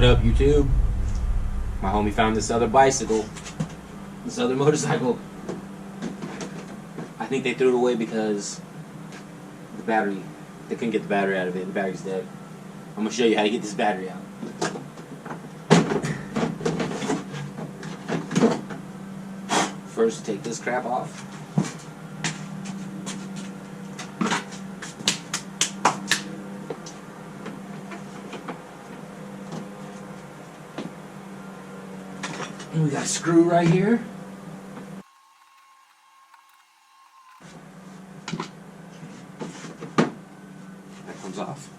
What up, YouTube? My homie found this other bicycle, this other motorcycle. I think they threw it away because the battery, they couldn't get the battery out of it. The battery's dead. I'm gonna show you how to get this battery out. First, take this crap off. And we got a screw right here. That comes off.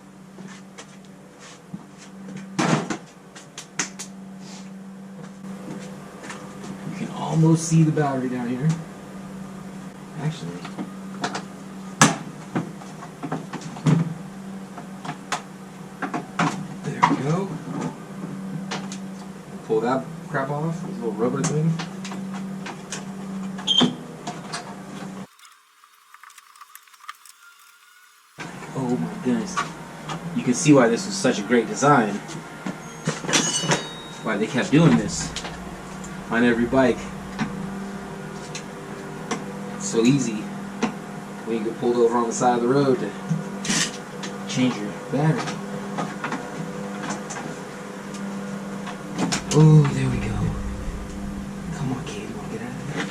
You can almost see the battery down here. Actually, there we go. Pull that crap off, this little rubber thing. Oh my goodness. You can see why this was such a great design. Why they kept doing this on every bike. It's so easy when you get pulled over on the side of the road to change your battery. Oh, there we go. Come on, kid, you wanna get out of there?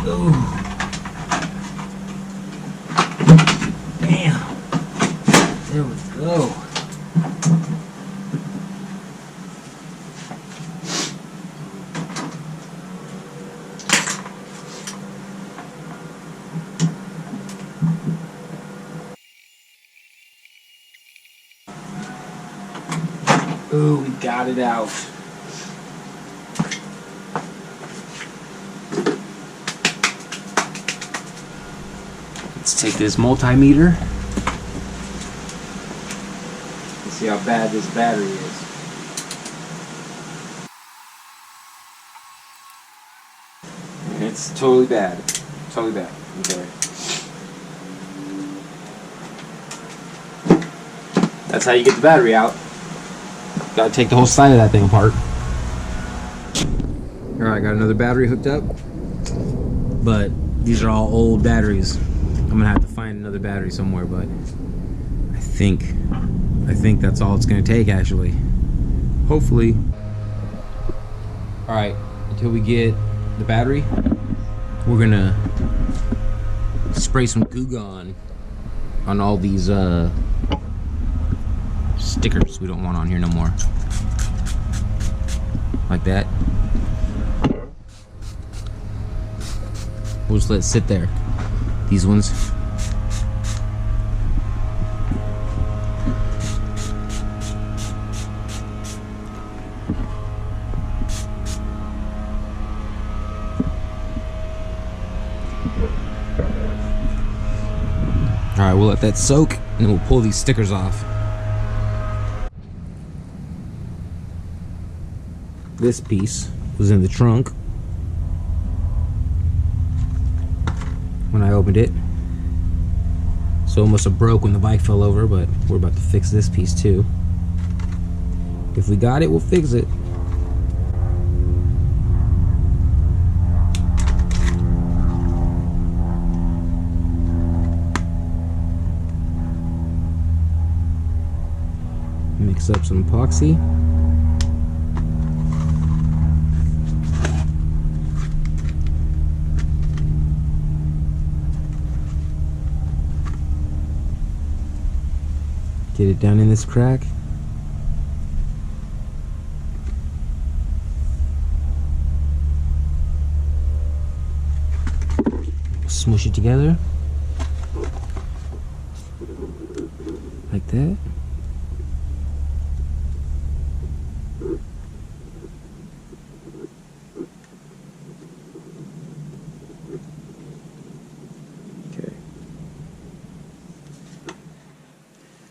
Oh. Bam. There we go. Oh, we got it out. Let's take this multimeter and see how bad this battery is. And it's totally bad. Totally bad. Okay. That's how you get the battery out. Gotta take the whole side of that thing apart. Alright, got another battery hooked up. But these are all old batteries. I'm gonna have to find another battery somewhere, but I think that's all it's gonna take, actually. Hopefully. Alright, until we get the battery, we're gonna spray some Goo Gone on all these stickers we don't want on here no more. Like that. We'll just let it sit there. These ones. Alright, we'll let that soak and then we'll pull these stickers off. This piece was in the trunk when I opened it, so it must have broke when the bike fell over, but we're about to fix this piece too. If we got it, we'll fix it. Mix up some epoxy. Get it down in this crack. Smush it together. Like that.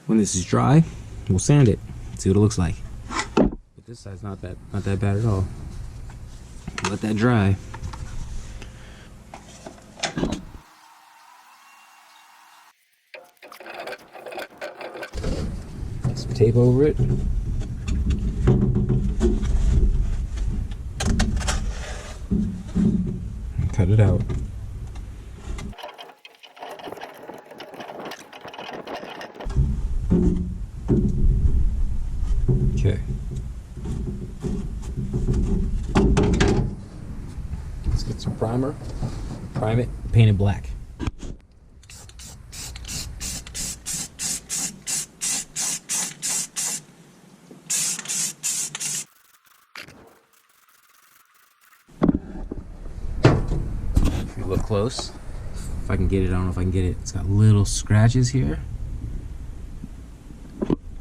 When this is dry, we'll sand it, see what it looks like. But this side's not that bad at all. Let that dry. tape over it. Cut it out. Okay. Let's get some primer. Prime it, paint it black. If you look close, if I can get it, I don't know if I can get it. It's got little scratches here.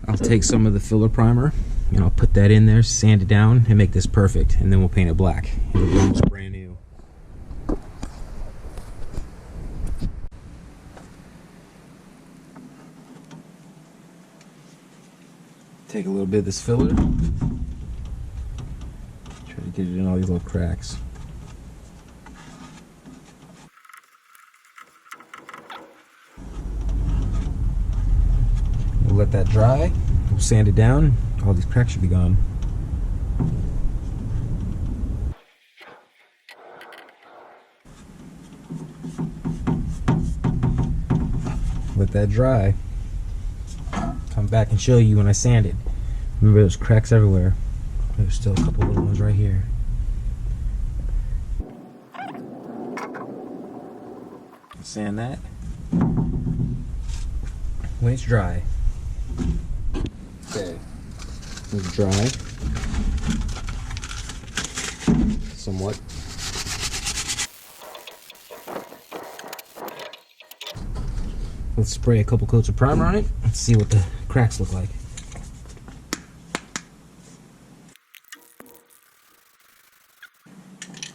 I'll take some of the filler primer and I'll put that in there, sand it down, and make this perfect. And then we'll paint it black. It'll be almost brand new. Take a little bit of this filler. Try to get it in all these little cracks. We'll let that dry. We'll sand it down. All these cracks should be gone. Let that dry. Come back and show you when I sand it. Remember, there's cracks everywhere. There's still a couple little ones right here. Sand that when it's dry. Okay, it's dry somewhat. Let's spray a couple coats of primer on it. Let's see what the cracks look like.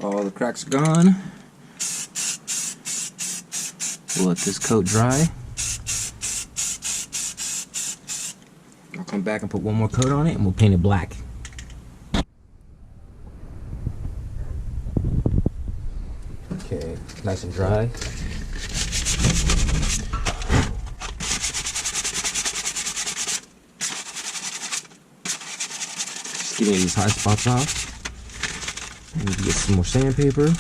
All the cracks are gone. We'll let this coat dry. I'll come back and put one more coat on it and we'll paint it black. Okay, nice and dry. Just getting these high spots off. I need to get some more sandpaper.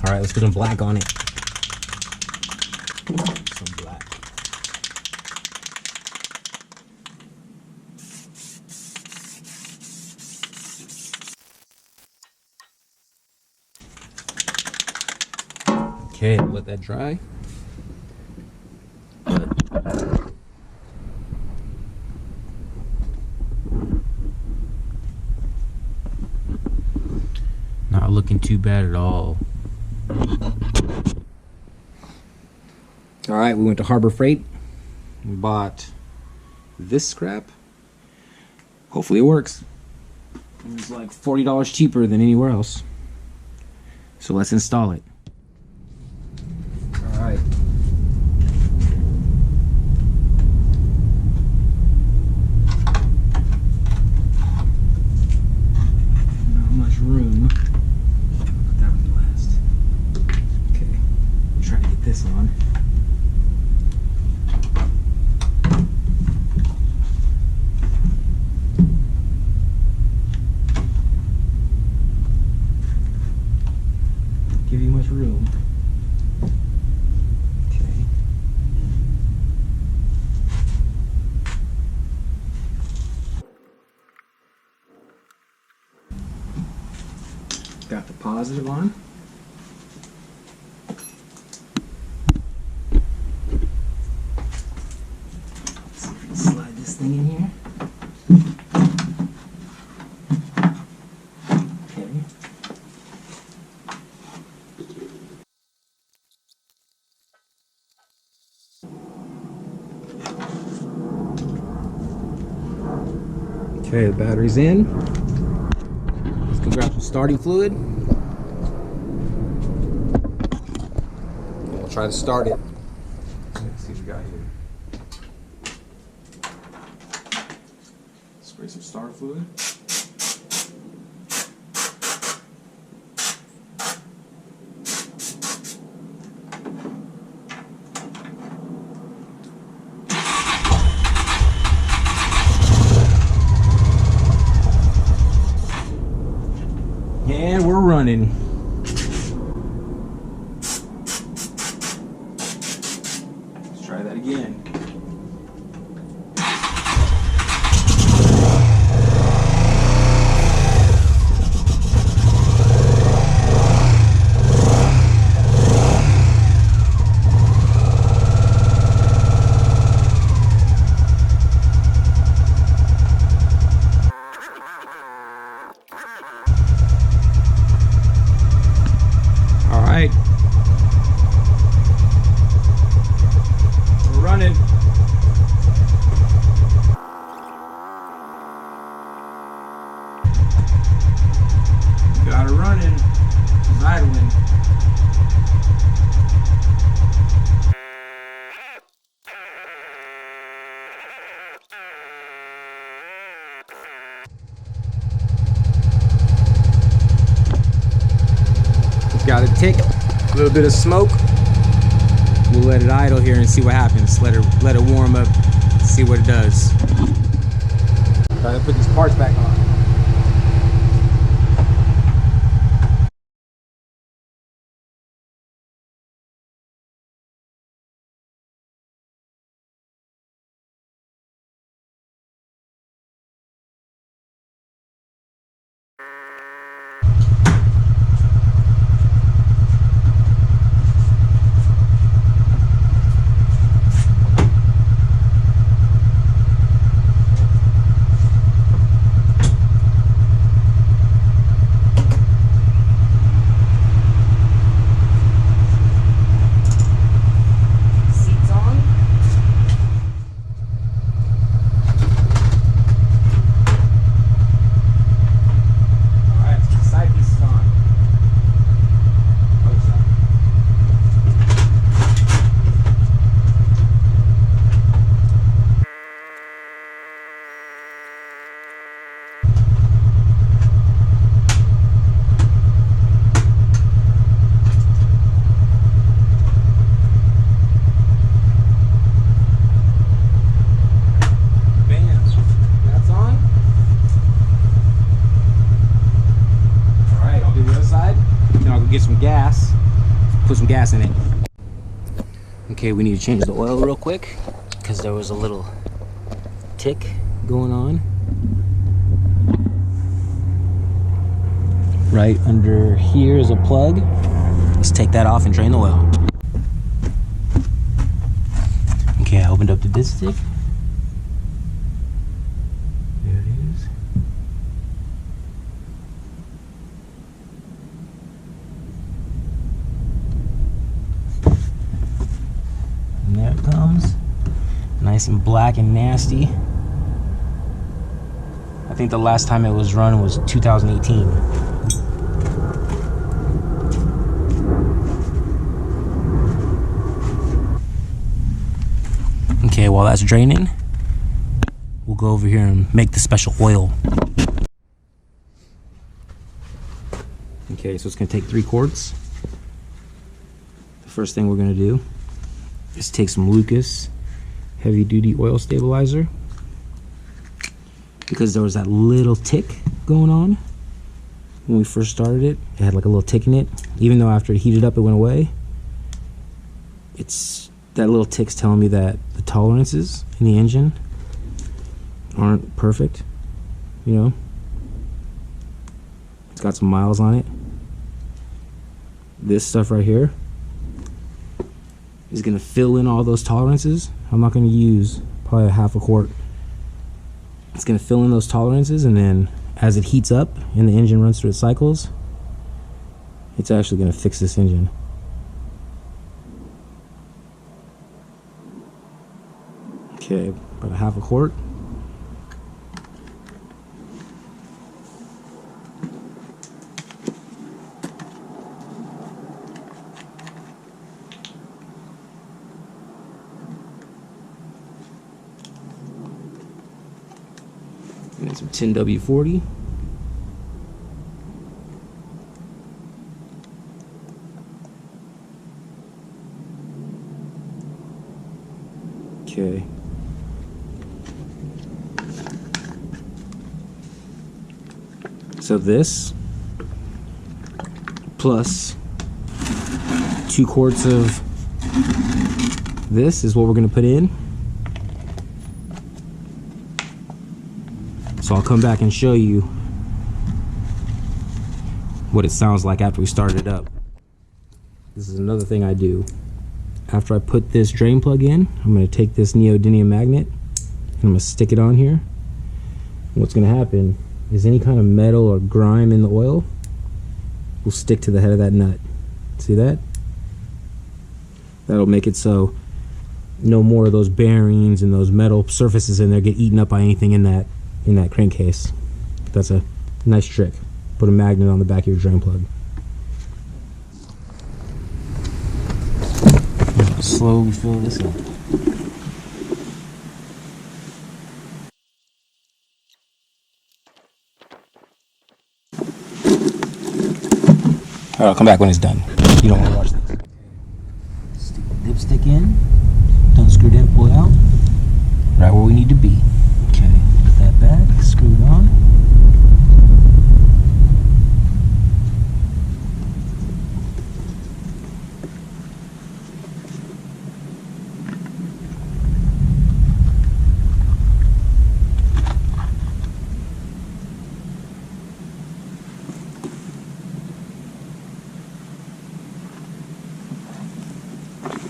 All right, let's put some black on it. Some black. Okay, let that dry. Not looking too bad at all. All right, we went to Harbor Freight and bought this scrap. Hopefully it works. It was like $40 cheaper than anywhere else. So let's install it. All right. Not much room. But that would last. Okay. Try to get this on. Give you much room. Okay. Got the positive on. Let's see if we can slide this thing in here. Okay, the battery's in. Let's go grab some starting fluid. We'll try to start it. Let's see what we got here. Spray some starter fluid. And we're running. Let's try that again. All right. We're running. Got her running. She's idling. Got a tick, a little bit of smoke. We'll let it idle here and see what happens. Let it warm up, see what it does. Trying to put these parts back on. Get some gas, put some gas in it. Okay, we need to change the oil real quick because there was a little tick going on right under here is a plug. Let's take that off and drain the oil. Okay, I opened up the dipstick. There it is. And there it comes, nice and black and nasty. I think the last time it was run was 2018. Okay, while that's draining, we'll go over here and make the special oil. Okay, so it's gonna take 3 quarts. The first thing we're gonna do is take some Lucas heavy duty oil stabilizer, because there was that little tick going on when we first started it. It had like a little tick in it, even though after it heated up it went away. It's that little tick's telling me that the tolerances in the engine aren't perfect, you know. It's got some miles on it. This stuff right here is gonna fill in all those tolerances. I'm not gonna use probably a half a quart. It's gonna fill in those tolerances, and then as it heats up and the engine runs through its cycles, it's actually gonna fix this engine. Okay, about a half a quart. And then some 10W40. Okay. So this plus 2 quarts of this is what we're going to put in. So I'll come back and show you what it sounds like after we start it up. This is another thing I do. After I put this drain plug in, I'm going to take this neodymium magnet and I'm going to stick it on here. And what's going to happen is any kind of metal or grime in the oil will stick to the head of that nut. See that? That'll make it so no more of those bearings and those metal surfaces in there get eaten up by anything in that crankcase. That's a nice trick. Put a magnet on the back of your drain plug. Slowly fill this up. Alright, I'll come back when it's done. You don't want to watch this. Stick the dipstick in. Unscrew it, pull it out. Right where we need to be. Okay, put that back, screw it on.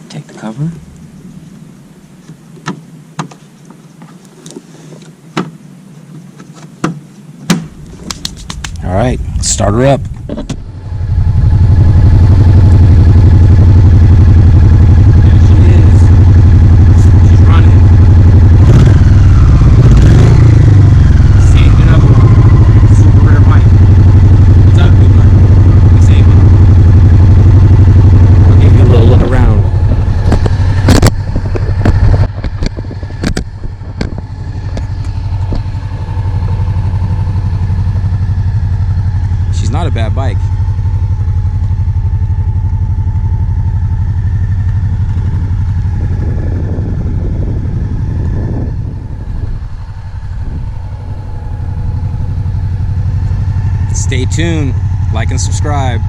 Take the cover. All right, start her up. There she is. She's running. Saved it up. Super rare bike. What's up, good man? We saved it. I'll give you a little look around. Not a bad bike. Stay tuned, like and subscribe.